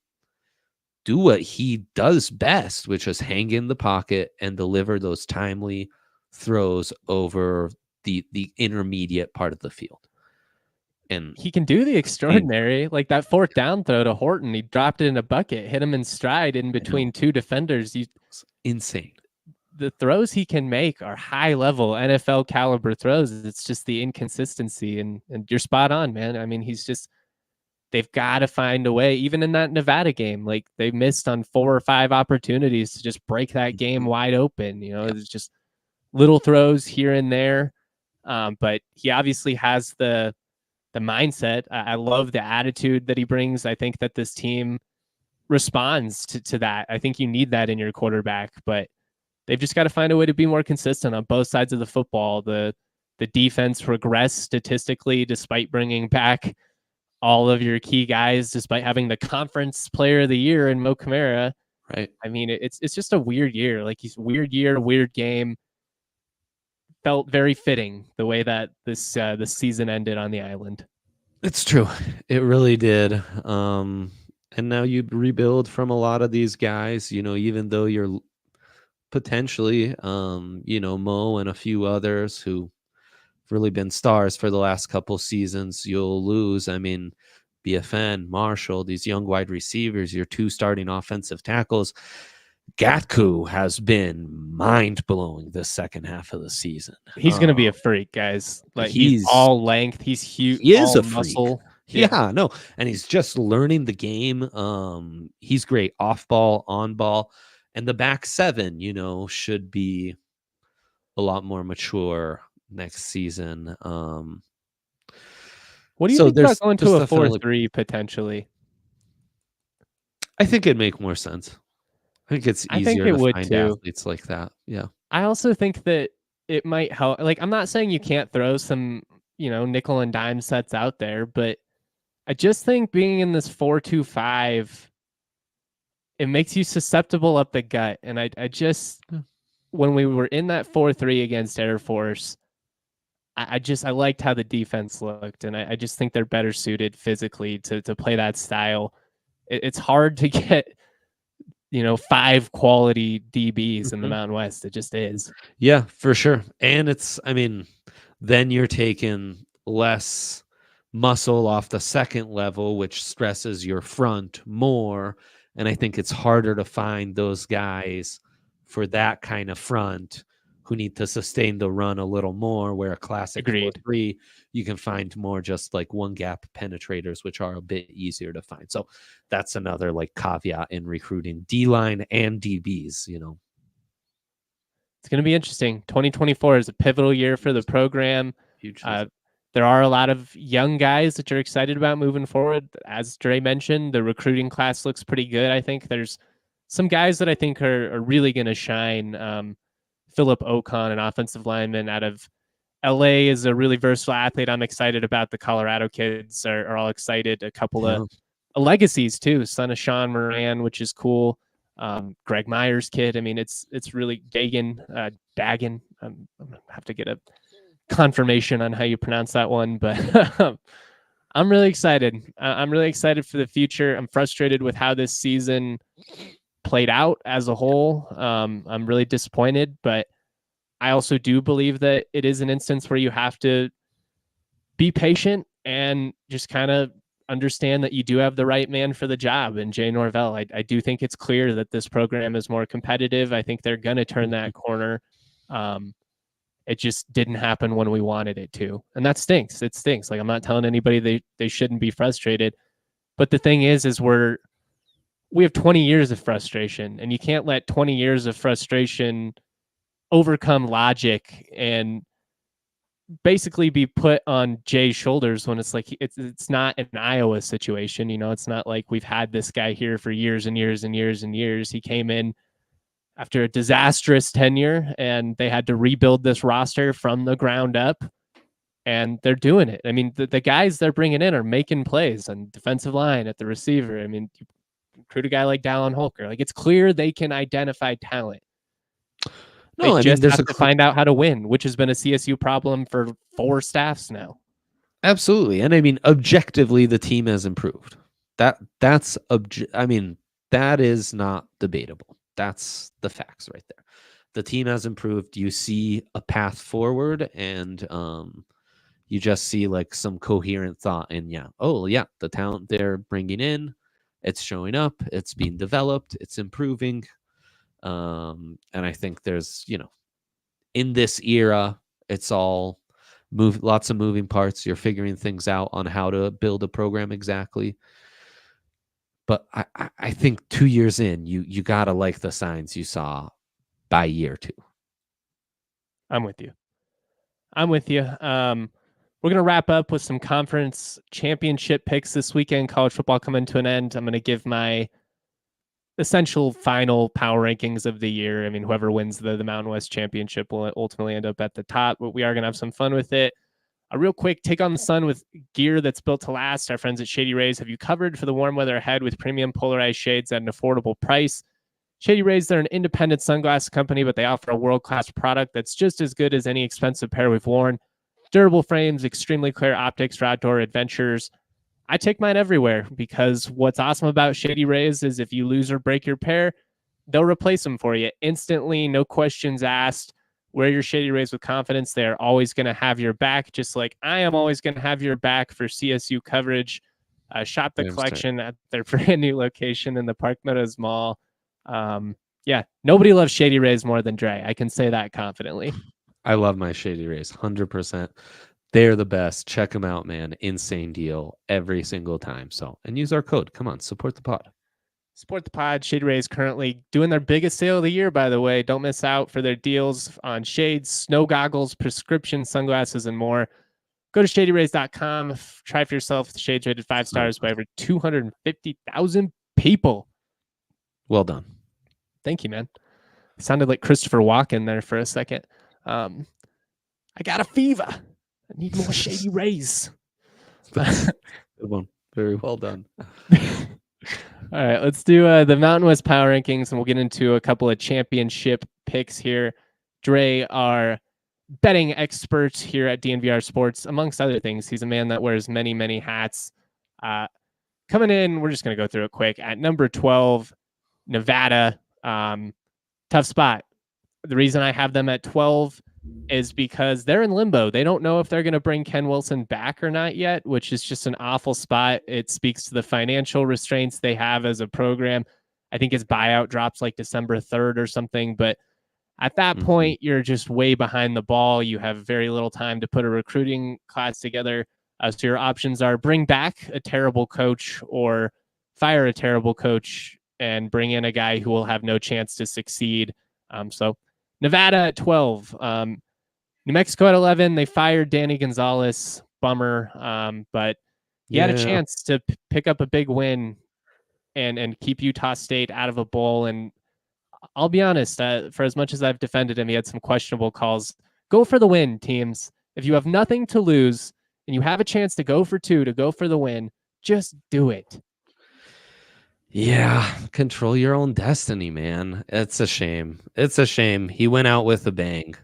do what he does best, which is hang in the pocket and deliver those timely throws over the intermediate part of the field. And he can do the extraordinary, like that fourth down throw to Horton. He dropped it in a bucket, hit him in stride in between two defenders. Insane. The throws he can make are high level NFL caliber throws. It's just the inconsistency, and you're spot on, man. I mean, they've got to find a way. Even in that Nevada game, like they missed on 4 or 5 opportunities to just break that game wide open. It's just little throws here and there. But he obviously has the mindset. I love the attitude that he brings. I think that this team responds to that. I think you need that in your quarterback, but they've just got to find a way to be more consistent on both sides of the football. The defense regressed statistically despite bringing back all of your key guys, despite having the conference player of the year in Mo Camara. Right. I mean, it's just a weird year. Like, he's weird year, weird game. Felt very fitting the way that this season ended on the island. It's true. It really did. And now you rebuild from a lot of these guys, even though you're potentially, Mo and a few others who have really been stars for the last couple seasons, you'll lose. I mean, BFN, Marshall, these young wide receivers, your 2 starting offensive tackles. Gatku has been mind-blowing this second half of the season. He's going to be a freak, guys. Like he's he's all length. He's huge. He is all a freak. muscle. Yeah, no. And he's just learning the game. He's great off ball, on ball. And the back 7, should be a lot more mature next season. What do you think about going to a 4-3 potentially? I think it'd make more sense. I think it's easier to find athletes like that. Yeah. I also think that it might help. Like, I'm not saying you can't throw some, nickel and dime sets out there, but I just think being in this 4-2-5, it makes you susceptible up the gut. And I just, when we were in that 4-3 against Air Force, I liked how the defense looked. And I just think they're better suited physically to play that style. It's hard to get, 5 quality DBs in the Mountain West. It just is. Yeah, for sure. And then you're taking less muscle off the second level, which stresses your front more. And I think it's harder to find those guys for that kind of front who need to sustain the run a little more, where a classic 4-3, you can find more just like one gap penetrators, which are a bit easier to find. So that's another like caveat in recruiting D-line and DBs, It's going to be interesting. 2024 is a pivotal year for the program. There are a lot of young guys that you're excited about moving forward. As Dre mentioned, the recruiting class looks pretty good. I think there's some guys that I think are really going to shine. Philip Ocon, an offensive lineman out of LA, is a really versatile athlete. I'm excited about. The Colorado kids are all excited. A couple of legacies too. Son of Sean Moran, which is cool. Greg Myers' kid. I mean, it's really Dagan. I'm gonna have to get a confirmation on how you pronounce that one, but I'm really excited. I'm really excited for the future. I'm frustrated with how this season played out as a whole. I'm really disappointed, but I also do believe that it is an instance where you have to be patient and just kind of understand that you do have the right man for the job in Jay Norvell. I do think it's clear that this program is more competitive. I think they're going to turn that corner. It just didn't happen when we wanted it to. And that stinks. It stinks. Like, I'm not telling anybody they shouldn't be frustrated. But the thing is we have 20 years of frustration, and you can't let 20 years of frustration overcome logic and basically be put on Jay's shoulders when it's like it's not an Iowa situation. It's not like we've had this guy here for years and years and years and years. He came in after a disastrous tenure, and they had to rebuild this roster from the ground up, and they're doing it. I mean, the guys they're bringing in are making plays on defensive line, at the receiver. I mean, recruit a guy like Dallin Holker. Like, it's clear they can identify talent. They just have to find out how to win, which has been a CSU problem for 4 staffs now. Absolutely. And I mean, objectively, the team has improved. That is not debatable. That's the facts right there. The team has improved. You see a path forward, and you just see like some coherent thought in, the talent they're bringing in, it's showing up, it's being developed, it's improving. And I think there's, in this era, it's all lots of moving parts. You're figuring things out on how to build a program exactly. But I think 2 years in, you got to like the signs you saw by year 2. I'm with you. We're going to wrap up with some conference championship picks this weekend. College football coming to an end. I'm going to give my essential final power rankings of the year. I mean, whoever wins the Mountain West Championship will ultimately end up at the top, but we are going to have some fun with it. A real quick take on the sun with gear that's built to last. Our friends at Shady Rays have you covered for the warm weather ahead with premium polarized shades at an affordable price. Shady Rays, they're an independent sunglasses company, but they offer a world-class product that's just as good as any expensive pair we've worn. Durable frames, extremely clear optics for outdoor adventures. I take mine everywhere because what's awesome about Shady Rays is if you lose or break your pair, they'll replace them for you instantly, no questions asked. Wear your Shady Rays with confidence. They're always going to have your back, just like I am always going to have your back for CSU coverage. Shop the collection at their brand new location in the Park Meadows Mall. Yeah, nobody loves Shady Rays more than Dre. I can say that confidently. I love my Shady Rays, 100%. They're the best. Check them out, man. Insane deal every single time. So, and use our code. Come on, support the pod. Support the pod. Shady Rays currently doing their biggest sale of the year, by the way. Don't miss out for their deals on shades, snow goggles, prescription sunglasses, and more. Go to shadyrays.com. Try for yourself. The shades rated 5 stars by over 250,000 people. Well done. Thank you, man. It sounded like Christopher Walken there for a second. I got a fever. I need more Shady Rays. Good one. Very well done. All right, let's do the Mountain West Power Rankings, and we'll get into a couple of championship picks here. Dre, our betting expert here at DNVR Sports, amongst other things. He's a man that wears many, many hats. Coming in, we're just going to go through it quick. At number 12, Nevada. Tough spot. The reason I have them at 12 is because they're in limbo. They don't know if they're going to bring Ken Wilson back or not yet, which is just an awful spot. It speaks to the financial restraints they have as a program. I think his buyout drops like December 3rd or something, but at that point, you're just way behind the ball. You have very little time to put a recruiting class together. So your options are bring back a terrible coach or fire a terrible coach and bring in a guy who will have no chance to succeed. So Nevada at 12, New Mexico at 11. They fired Danny Gonzalez. Bummer. But he had a chance to pick up a big win and keep Utah State out of a bowl. And I'll be honest, for as much as I've defended him, he had some questionable calls. Go for the win, teams. If you have nothing to lose and you have a chance to go for 2, to go for the win, just do it. Yeah, control your own destiny, man. It's a shame. It's a shame. He went out with a bang.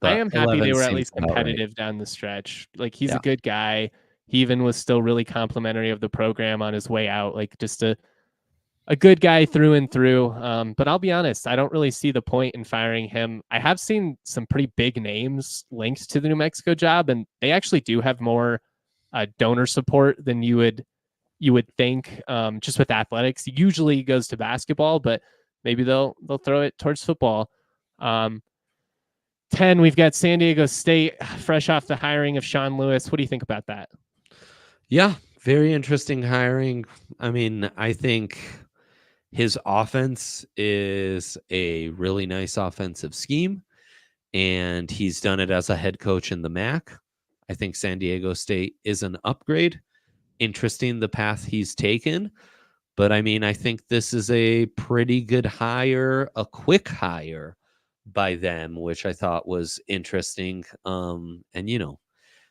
I am happy they were at least competitive down the stretch. Like, he's a good guy. He even was still really complimentary of the program on his way out. Like, just a good guy through and through. But I'll be honest, I don't really see the point in firing him. I have seen some pretty big names linked to the New Mexico job, and they actually do have more donor support than you would think, just with athletics. Usually it goes to basketball, but maybe they'll throw it towards football. 10, we've got San Diego State, fresh off the hiring of Sean Lewis. What do you think about that? Yeah, very interesting hiring. I mean, I think his offense is a really nice offensive scheme, and he's done it as a head coach in the MAC. I think San Diego State is an upgrade. Interesting the path he's taken, but I mean, I think this is a pretty good hire, a quick hire by them, which I thought was interesting. And you know,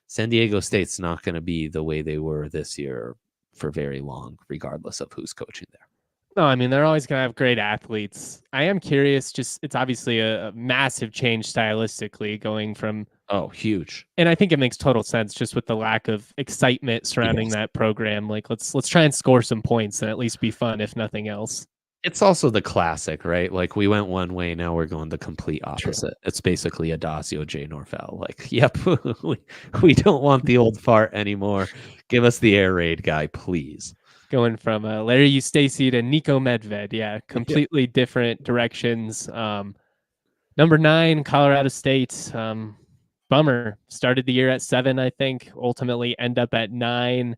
San Diego State's not going to be the way they were this year for very long, regardless of who's coaching there. No, I mean, they're always going to have great athletes. I am curious, just it's obviously a massive change stylistically going from... Oh, huge. And I think it makes total sense just with the lack of excitement surrounding that program. Like, let's try and score some points and at least be fun, if nothing else. It's also the classic, right? Like, we went one way, now we're going the complete opposite. True. It's basically Adazio J. Norvell. Like, yep, we don't want the old fart anymore. Give us the air raid guy, please. Going from Larry Eustace to Nico Medved. Yeah, completely different directions. Number 9, Colorado State. Bummer. Started the year at 7, I think. Ultimately end up at 9.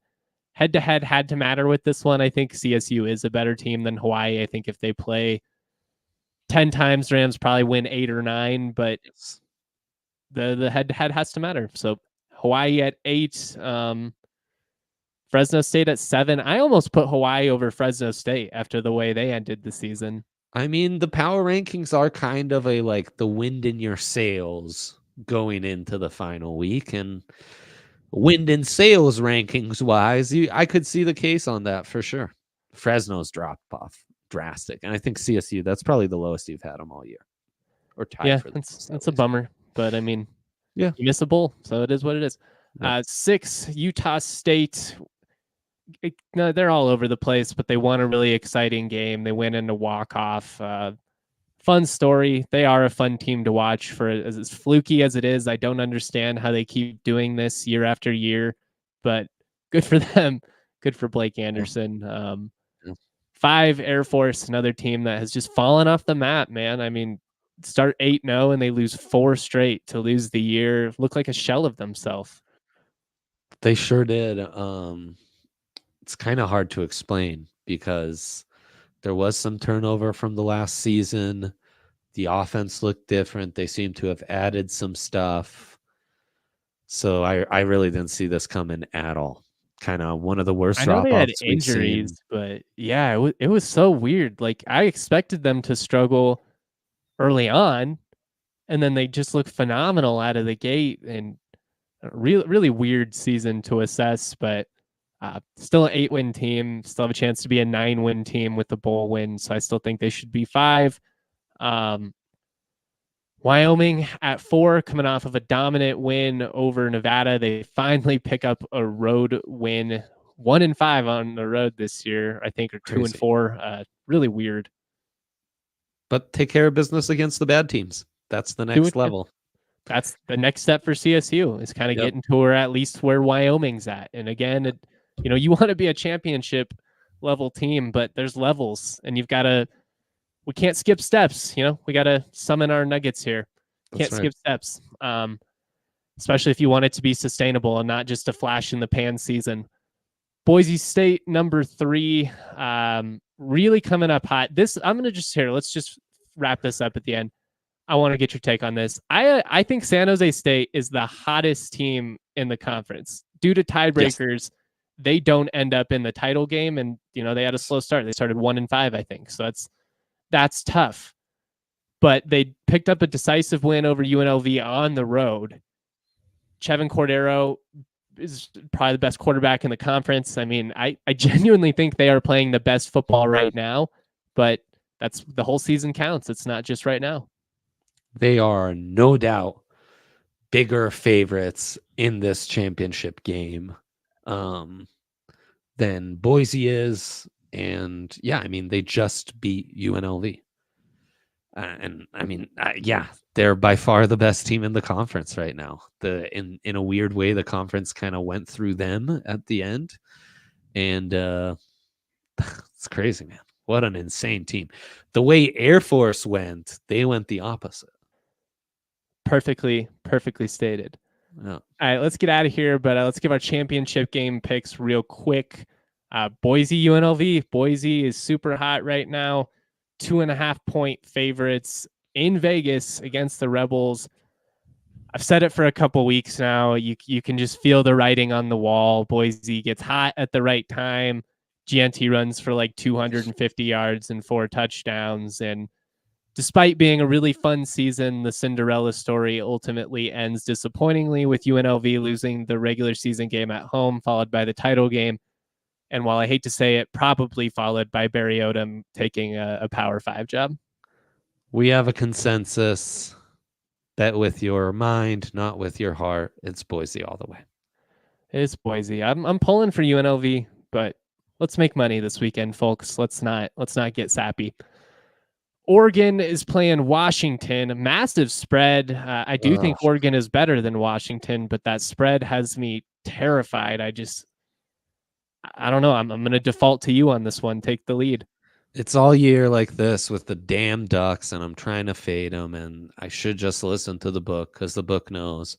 Head-to-head had to matter with this one. I think CSU is a better team than Hawaii. I think if they play 10 times, Rams probably win 8 or 9, but the head-to-head has to matter. So Hawaii at 8. Fresno State at 7. I almost put Hawaii over Fresno State after the way they ended the season. I mean, the power rankings are kind of a like the wind in your sails going into the final week, and wind in sails rankings wise, I could see the case on that for sure. Fresno's drop off drastic, and I think CSU, that's probably the lowest you've had them all year, or tied. Yeah, that's a bummer, but I mean, you miss a bowl, so it is what it is. 6, Utah State. No, they're all over the place, but they won a really exciting game. They went in a walk-off. Fun story. They are a fun team to watch for as fluky as it is. I don't understand how they keep doing this year after year, but good for them. Good for Blake Anderson. Yeah. 5 Air Force, another team that has just fallen off the map, man. I mean, start 8-0 and they lose 4 straight to lose the year. Look like a shell of themselves. They sure did. It's kind of hard to explain because there was some turnover from the last season. The offense looked different. They seem to have added some stuff. So I really didn't see this coming at all. Kind of one of the worst I know they had drop-offs we've injuries, seen. but yeah, it was so weird. Like I expected them to struggle early on, and then they just look phenomenal out of the gate. And really weird season to assess, but still an 8-win team. Still have a chance to be a 9-win team with the bowl win. So I still think they should be 5. Wyoming at 4, coming off of a dominant win over Nevada. They finally pick up a road win, 1-5 on the road this year, I think, or Crazy. 2-4. Really weird. But take care of business against the bad teams. That's the next level. That's the next step for CSU is kind of getting to where at least where Wyoming's at. And again, you want to be a championship level team, but there's levels, and we can't skip steps. We got to summon our nuggets here. Can't skip steps, especially if you want it to be sustainable and not just a flash in the pan season. Boise State, number 3, really coming up hot. I'm going to let's just wrap this up at the end. I want to get your take on this. I think San Jose State is the hottest team in the conference. Due to tiebreakers, they don't end up in the title game, and they had a slow start. They started 1-5, I think. So that's tough. But they picked up a decisive win over UNLV on the road. Chevin Cordero is probably the best quarterback in the conference. I mean, I genuinely think they are playing the best football right now, but that's the whole season counts. It's not just right now. They are no doubt bigger favorites in this championship game than Boise is. And yeah, I mean, they just beat UNLV. They're by far the best team in the conference right now. In a weird way, the conference kind of went through them at the end. And it's crazy, man. What an insane team. The way Air Force went, they went the opposite. Perfectly stated. Yeah. All right, let's get out of here, but let's give our championship game picks real quick. Boise UNLV. Boise is super hot right now. 2.5-point favorites in Vegas against the Rebels. I've said it for a couple weeks now. You can just feel the writing on the wall. Boise gets hot at the right time. GNT runs for like 250 yards and 4 touchdowns, and despite being a really fun season, the Cinderella story ultimately ends disappointingly with UNLV losing the regular season game at home, followed by the title game. And while I hate to say it, probably followed by Barry Odom taking a Power 5 job. We have a consensus. Bet with your mind, not with your heart. It's Boise all the way. It's Boise. I'm pulling for UNLV, but let's make money this weekend, folks. Let's not get sappy. Oregon is playing Washington, a massive spread. I do think Oregon is better than Washington, but that spread has me terrified. I don't know. I'm going to default to you on this one. Take the lead. It's all year like this with the damn Ducks, and I'm trying to fade them, and I should just listen to the book because the book knows.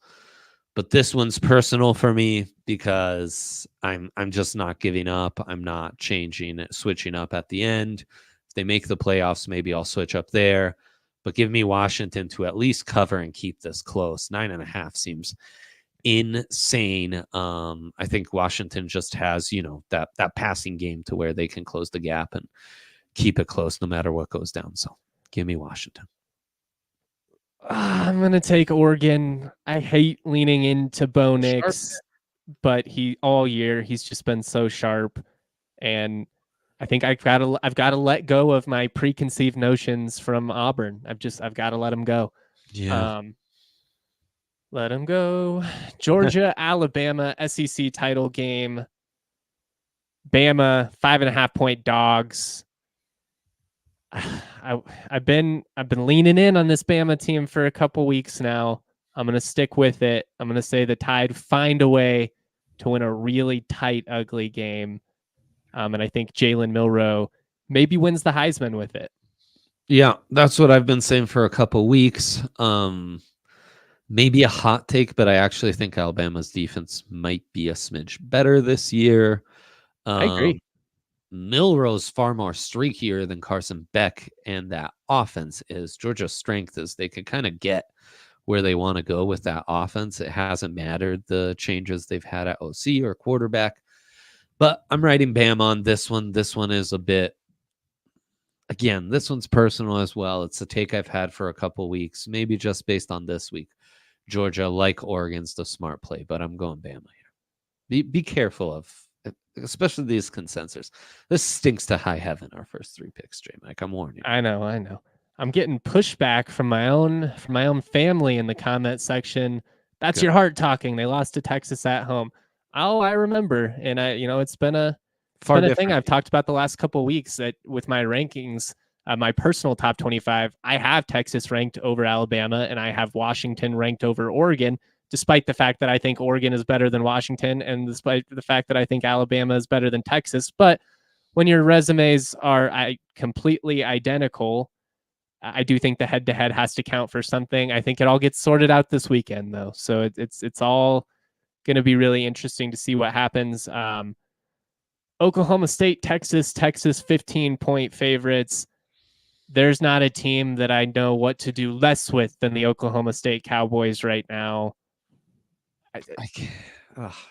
But this one's personal for me because I'm just not giving up. I'm not switching up at the end. They make the playoffs, maybe I'll switch up there, but give me Washington to at least cover and keep this close. 9.5 seems insane. I think Washington just has, that passing game to where they can close the gap and keep it close no matter what goes down. So give me Washington. I'm going to take Oregon. I hate leaning into Bo Nix, but all year he's just been so sharp, and I think I've got to let go of my preconceived notions from Auburn. I've got to let them go. Yeah. Let them go. Georgia, Alabama, SEC title game. Bama 5.5-point dogs. I've been leaning in on this Bama team for a couple weeks now. I'm gonna stick with it. I'm gonna say the Tide find a way to win a really tight, ugly game, and I think Jalen Milroe maybe wins the Heisman with it. Yeah, that's what I've been saying for a couple weeks. Maybe a hot take, but I actually think Alabama's defense might be a smidge better this year. I agree. Milroe's far more streakier than Carson Beck, and that offense is Georgia's strength is they can kind of get where they want to go with that offense. It hasn't mattered the changes they've had at OC or quarterback, but I'm writing Bam on this one. This one is a bit, again, this one's personal as well. It's a take I've had for a couple weeks, maybe just based on this week. Georgia, like Oregon's the smart play, but I'm going Bama here. Be careful of, especially these consensus. This stinks to high heaven, our first 3 picks, J-Mike. I'm warning you. I know. I'm getting pushback from my own family in the comment section. That's your heart talking. They lost to Texas at home. Oh, I remember. And it's been a thing I've talked about the last couple of weeks that with my rankings, my personal top 25, I have Texas ranked over Alabama and I have Washington ranked over Oregon, despite the fact that I think Oregon is better than Washington and despite the fact that I think Alabama is better than Texas. But when your resumes are completely identical, I do think the head-to-head has to count for something. I think it all gets sorted out this weekend, though. So it's all going to be really interesting to see what happens. Oklahoma State, Texas 15-point favorites. There's not a team that I know what to do less with than the Oklahoma State Cowboys right now.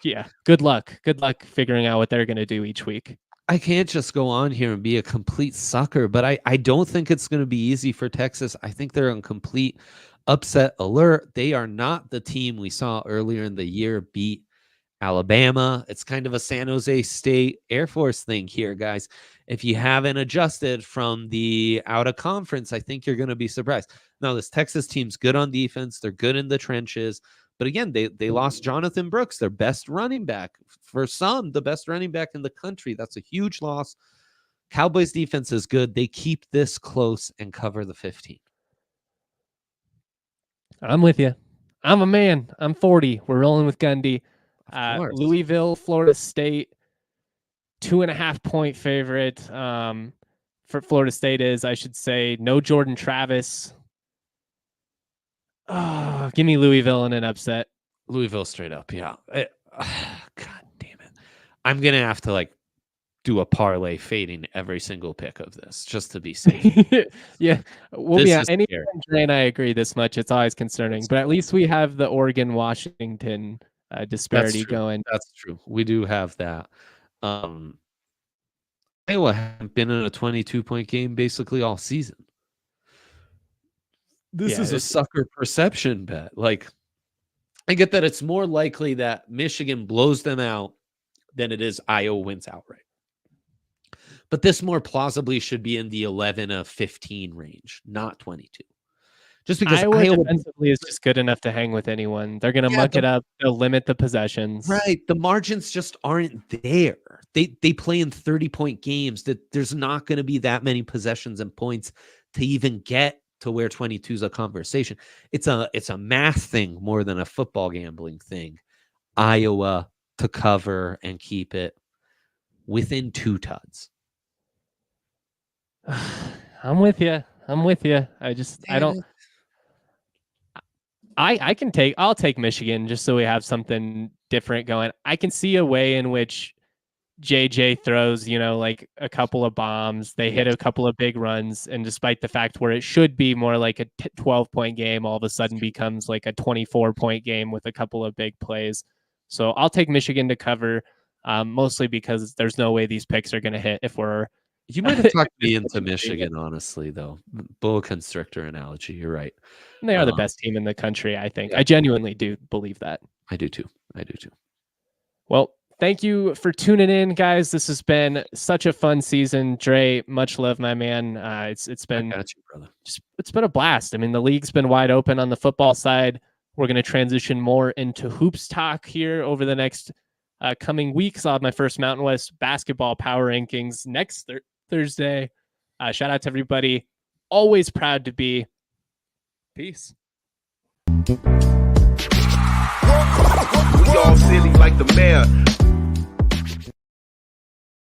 Yeah, good luck. Good luck figuring out what they're going to do each week. I can't just go on here and be a complete sucker, but I don't think it's going to be easy for Texas. I think they're on complete upset alert. They are not the team we saw earlier in the year beat Alabama. It's kind of a San Jose State Air Force thing here, guys. If you haven't adjusted from the out of conference, I think you're going to be surprised. Now, this Texas team's good on defense. They're good in the trenches. But again, they lost Jonathan Brooks, their best running back. For some, the best running back in the country. That's a huge loss. Cowboys defense is good. They keep this close and cover the 15. I'm with you. I'm a man. I'm 40. We're rolling with Gundy. Louisville, Florida State, 2.5-point favorite. For Florida State is, I should say, no Jordan Travis. Oh, give me Louisville in an upset. Louisville straight up, yeah. God damn it. I'm going to have to do a parlay fading every single pick of this just to be safe. Yeah. Well, yeah, Andre and I agree this much. It's always concerning, but at least we have the Oregon-Washington disparity going. That's true. We do have that. Iowa hasn't been in a 22-point game basically all season. This is a sucker perception bet. I get that it's more likely that Michigan blows them out than it is Iowa wins outright. But this more plausibly should be in the 11-15 range, not 22. Just because Iowa defensively is just good enough to hang with anyone. They're going to muck it up. They'll limit the possessions. Right. The margins just aren't there. They play in 30-point games. That there's not going to be that many possessions and points to even get to where 22 is a conversation. It's a math thing more than a football gambling thing. Iowa to cover and keep it within 2 tuds. I'm with you. I'll take Michigan just so we have something different going. I can see a way in which JJ throws, a couple of bombs. They hit a couple of big runs. And despite the fact where it should be more like a 12-point game, all of a sudden becomes like a 24-point game with a couple of big plays. So I'll take Michigan to cover, mostly because there's no way these picks are going to hit if we're. You might have talked me into Michigan, honestly, though. Boa constrictor analogy. You're right. And they are the best team in the country, I think. Yeah. I genuinely do believe that. I do too. Well, thank you for tuning in, guys. This has been such a fun season. Dre, much love, my man. It's been brother. It's been a blast. I mean, the league's been wide open on the football side. We're going to transition more into hoops talk here over the next coming weeks. I'll have my first Mountain West basketball power rankings next Thursday. Shout out to everybody. Always proud to be. Peace. We all silly like the mayor.